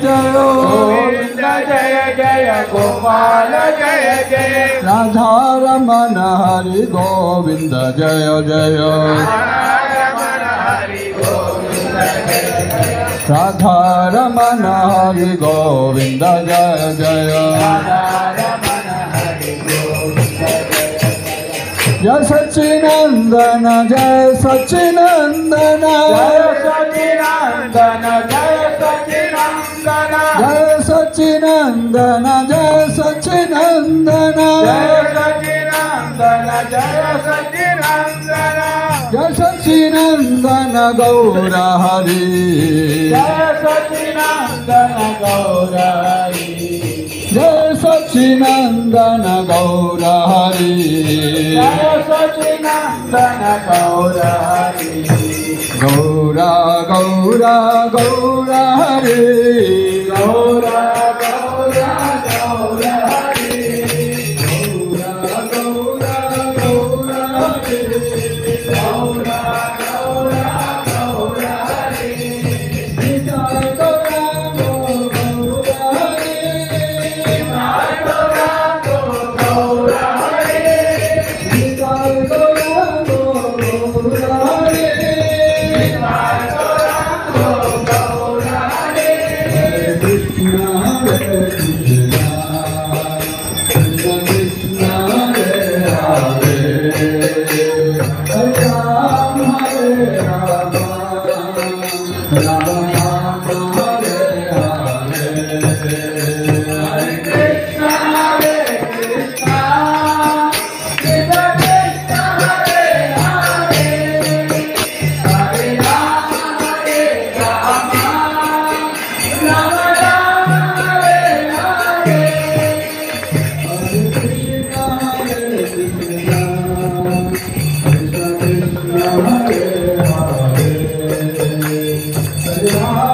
Jai Govind Jai Jai Gopal Jai Jai Radha Raman Hari Govind Jai Jai Raman Hari Govind Jai Jai Radha Raman Hari Govind Jai Jai Raman Hari Govind Jai सच्चिनंदन Jai सच्चिनंदन Jai सच्चिनंदन Jai सच्चिनंदन Jai सच्चिनंदन Jai सच्चिनंदन Jai सच्चिनंदन Jai सच्चिनंदन Jai सच्चिनंदन Gaur Hari Jai सच्चिनंदन Gaur Hari Jai सच्चिनंदन Gaur Hari Jai सच्चिनंदन Gaur Hari Gaur Gaur Gaur Hari Gaur Gaur Gaur Hari Gaur Gaur Gaur Hari Gaur Gaur Gaur Hari Jai Gaur Gaur Hari Gaur Hari Jai Gaur Gaur Hari Gaur Hari Krishna Hare Krishna Krishna Krishna Hare Hare Hare Ram Ram Ram Ram Hare Hare Hare Krishna Hare Krishna Krishna Krishna Hare Hare Hare Ram Ram Ram Hare Hare Hare Krishna, Hare Krishna, Hare Hare, Hare Rama.